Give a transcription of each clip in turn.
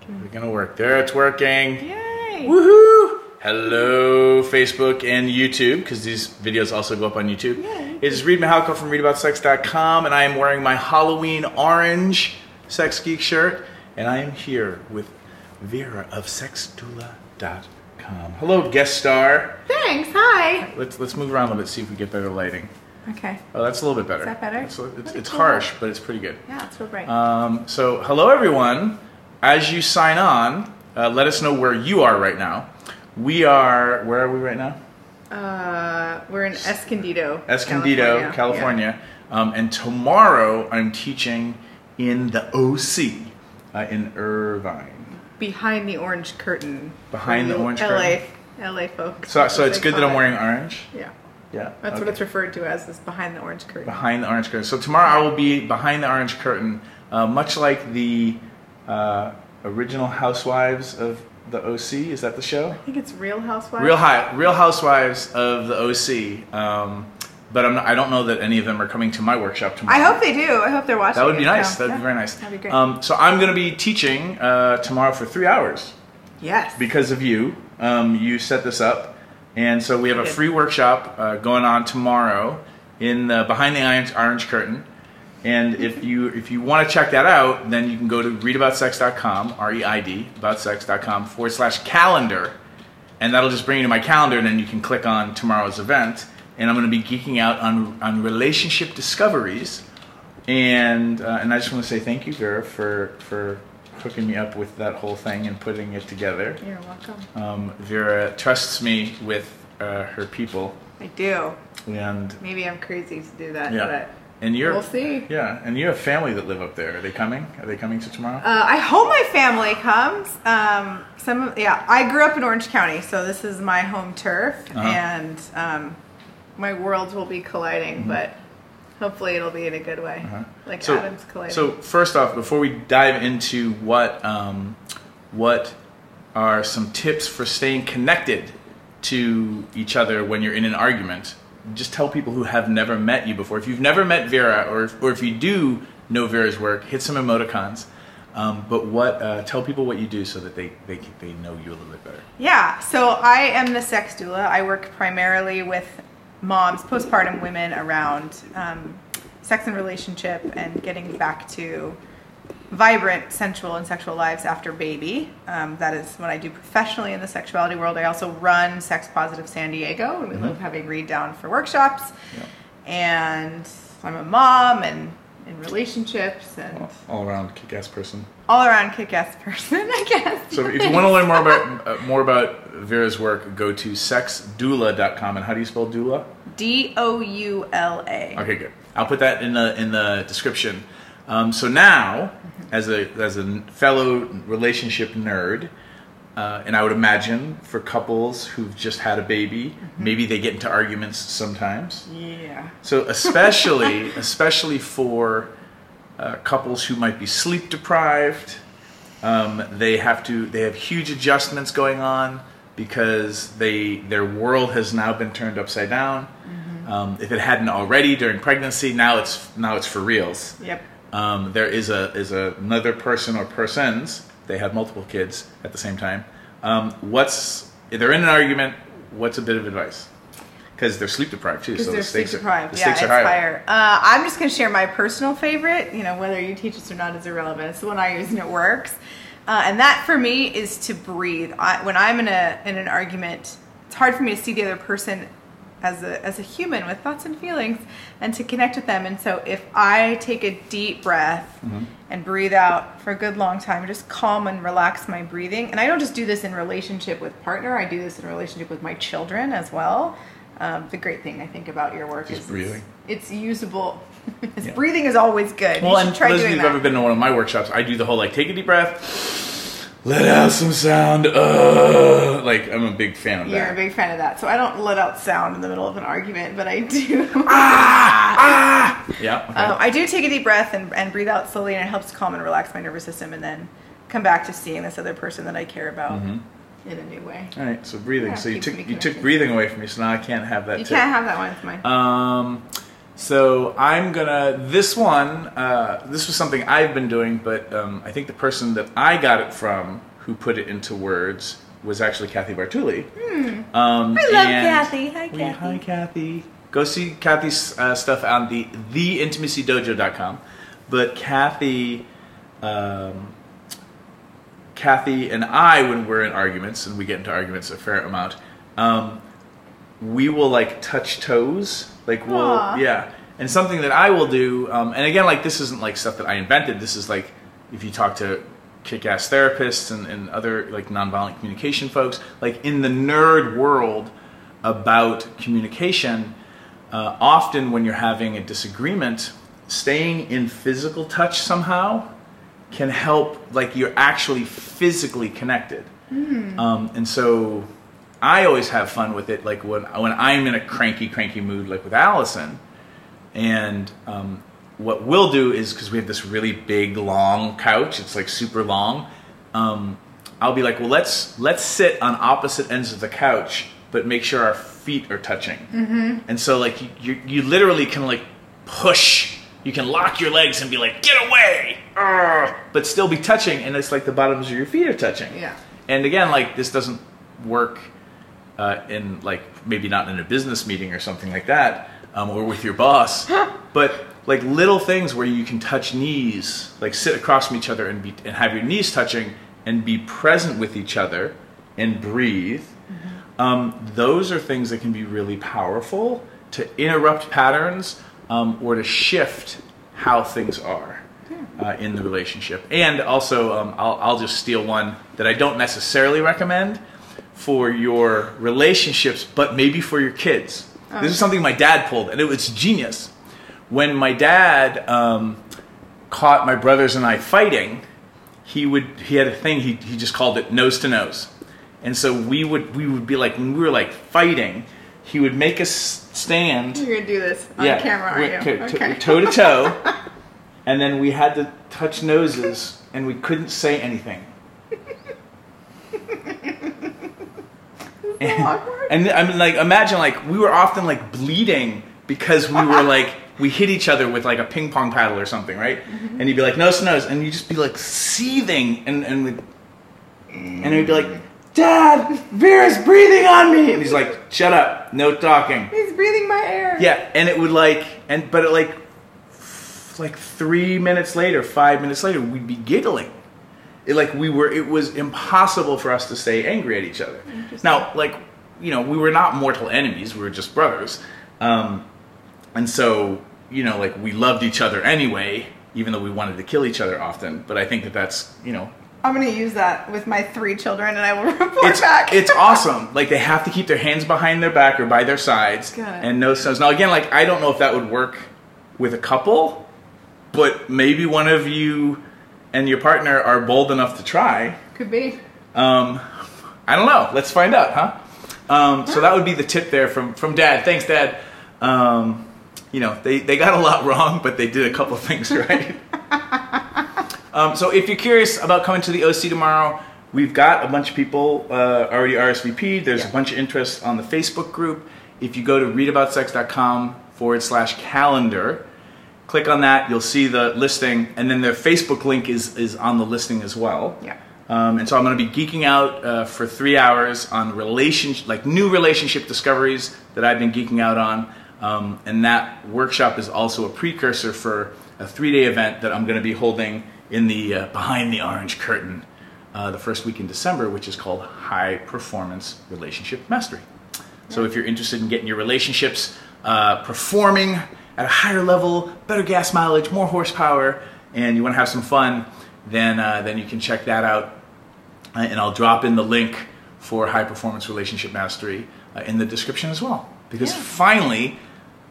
working. It's gonna work. There, it's working. Yay! Woohoo! Hello, Facebook and YouTube, because these videos also go up on YouTube. Yay. It is Reid from readaboutsex.com, and I am wearing my Halloween orange Sex Geek shirt, and I am here with Vera of sexdoula.com. Hello, guest star. Thanks. Hi. Let's move around a little bit, see if we get better lighting. Okay. Oh, that's a little bit better. Is that better? It's harsh, but it's pretty good. Yeah, it's real bright. So, hello everyone. As you sign on, let us know where you are right now. We are, where are we right now? We're in Escondido, California. Yeah. And tomorrow I'm teaching in the OC in Irvine. Behind the orange curtain. Behind the orange curtain? LA folks. So it's good that I'm wearing orange? Yeah. Yeah. That's what it's referred to as, is behind the orange curtain. Behind the orange curtain. So tomorrow I will be behind the orange curtain, much like the original Housewives of the OC. Is that the show? I think it's Real Housewives. Real Housewives of the OC. But I don't know that any of them are coming to my workshop tomorrow. I hope they do. I hope they're watching. That would be nice. That would be very nice. That'd be great. So I'm going to be teaching tomorrow for 3 hours. Yes. Because of you. You set this up. And so we have a free workshop going on tomorrow in behind the orange curtain. And if you want to check that out, then you can go to readaboutsex.com, R-E-I-D, aboutsex.com/calendar, and that'll just bring you to my calendar, and then you can click on tomorrow's event. And I'm going to be geeking out on relationship discoveries, and I just want to say thank you, Vera, for hooking me up with that whole thing and putting it together. You're welcome. Vera trusts me with her people. I do. And maybe I'm crazy to do that. Yeah. But and we'll see. Yeah, and you have family that live up there. Are they coming? Are they coming to tomorrow? I hope my family comes. I grew up in Orange County, so this is my home turf, and my worlds will be colliding, but hopefully it'll be in a good way, like atoms colliding. So first off, before we dive into what are some tips for staying connected to each other when you're in an argument, just tell people who have never met you before. If you've never met Vera, or if you do know Vera's work, hit some emoticons. But tell people what you do so that they know you a little bit better. Yeah, so I am the sex doula. I work primarily with moms, postpartum women, around sex and relationship and getting back to vibrant, sensual, and sexual lives after baby. That is what I do professionally in the sexuality world. I also run Sex Positive San Diego, and we love having Reid down for workshops. Yeah. And I'm a mom and in relationships and all around kick-ass person. All around kick-ass person, I guess. So if you want to learn more about Vera's work, go to sexdoula.com. And how do you spell doula? D-O-U-L-A. Okay, good. I'll put that in the description. So now, as a fellow relationship nerd, and I would imagine for couples who've just had a baby, maybe they get into arguments sometimes. Yeah. So especially for couples who might be sleep deprived, they have huge adjustments going on because their world has now been turned upside down. If it hadn't already during pregnancy, now it's for reals. Yep. There is another person or persons. They have multiple kids at the same time. If they're in an argument, what's a bit of advice? Because they're sleep deprived too, so the stakes are higher. I'm just going to share my personal favorite. You know, whether you teach this or not is irrelevant. It's the one I use and it works. And that for me is to breathe. When I'm in an argument, it's hard for me to see the other person as a human with thoughts and feelings, and to connect with them. And so if I take a deep breath and breathe out for a good long time, just calm and relax my breathing. And I don't just do this in relationship with partner, I do this in relationship with my children as well. The great thing I think about your work is breathing. It's usable. Breathing is always good. Well, and for those of you who've ever been to one of my workshops, I do the whole take a deep breath, let out some sound. I'm a big fan of that. You're a big fan of that. So I don't let out sound in the middle of an argument, but I do. Yeah. Okay. I do take a deep breath and breathe out slowly, and it helps calm and relax my nervous system, and then come back to seeing this other person that I care about in a new way. All right. So breathing. So you took breathing away from me, so now I can't have that. You can't have that one. It's mine. So I'm gonna, this was something I've been doing, but I think the person that I got it from who put it into words was actually Kathy Bartuli. I love Kathy. Hi, Kathy. Hi, Kathy. Go see Kathy's stuff on theintimacydojo.com. But Kathy and I, when we're in arguments, and we get into arguments a fair amount, we will like touch toes. Like yeah. And something that I will do, and again, like this isn't like stuff that I invented. This is like if you talk to kick-ass therapists and other like nonviolent communication folks, like in the nerd world about communication, often when you're having a disagreement, staying in physical touch somehow can help, like you're actually physically connected. And so I always have fun with it, like when I'm in a cranky mood, like with Allison, and what we'll do is, because we have this really big, long couch, it's like super long, I'll be like, well, let's sit on opposite ends of the couch, but make sure our feet are touching. And so like you literally can like push, you can lock your legs and be like, get away, but still be touching, and it's like the bottoms of your feet are touching. Yeah. And again, like this doesn't work in like, maybe not in a business meeting or something like that, or with your boss, but like little things where you can touch knees, like sit across from each other and have your knees touching and be present with each other and breathe. Those are things that can be really powerful to interrupt patterns or to shift how things are in the relationship. And also, I'll just steal one that I don't necessarily recommend for your relationships, but maybe for your kids. This is something my dad pulled, and it was genius. When my dad caught my brothers and I fighting, he had a thing, he just called it nose to nose. And so we would be like, when we were like fighting, he would make us stand. You're gonna do this on camera, aren't you? Okay. Toe to toe, and then we had to touch noses, and we couldn't say anything. And I mean, like, imagine, like, we were often like bleeding because we were like, we hit each other with like a ping pong paddle or something, right? And he'd be like, nose to nose, and you'd just be like seething, and we'd be like, Dad, Vera's breathing on me, and he's like, shut up, no talking. He's breathing my air. Yeah, and it would like, but it like 3 minutes later, 5 minutes later, we'd be giggling. It was impossible for us to stay angry at each other. Now, like, you know, we were not mortal enemies, we were just brothers. And so, you know, like, we loved each other anyway, even though we wanted to kill each other often. But I think that that's, you know, I'm going to use that with my 3 children, and I will report back. It's awesome. Like, they have to keep their hands behind their back or by their sides. And no stones. Now, again, like, I don't know if that would work with a couple, but maybe one of you and your partner are bold enough to try. Could be. I don't know. Let's find out, huh? So that would be the tip there from Dad. Thanks, Dad. You know, they got a lot wrong, but they did a couple of things right. So if you're curious about coming to the OC tomorrow, we've got a bunch of people already RSVP'd. There's a bunch of interest on the Facebook group. If you go to readaboutsex.com/calendar, click on that, you'll see the listing, and then their Facebook link is on the listing as well. Yeah. And so I'm going to be geeking out for 3 hours on new relationship discoveries that I've been geeking out on. And that workshop is also a precursor for a 3-day event that I'm going to be holding in the behind the orange curtain the first week in December, which is called High Performance Relationship Mastery. So if you're interested in getting your relationships performing at a higher level, better gas mileage, more horsepower, and you want to have some fun, then you can check that out. And I'll drop in the link for High Performance Relationship Mastery in the description as well. Because finally,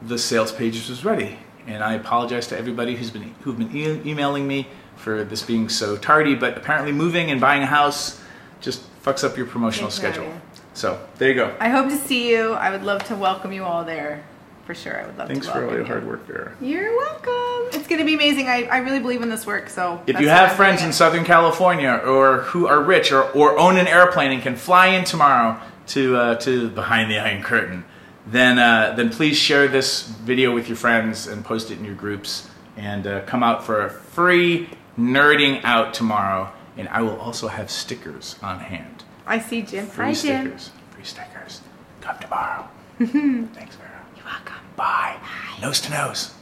the sales page is ready. And I apologize to everybody who've been emailing me for this being so tardy, but apparently moving and buying a house just fucks up your promotional schedule. So there you go. I hope to see you. I would love to welcome you all there. For sure, I would love Thanks to welcome for all your you. hard work, Vera. You're welcome. It's going to be amazing. I really believe in this work. So if you have friends in Southern California or who are rich or own an airplane and can fly in tomorrow to Behind the Iron Curtain, then please share this video with your friends and post it in your groups, and come out for a free nerding out tomorrow. And I will also have stickers on hand. I see Jim. Free stickers. Free stickers. Come tomorrow. Thanks, Vera. You're welcome. Bye. Nose to nose.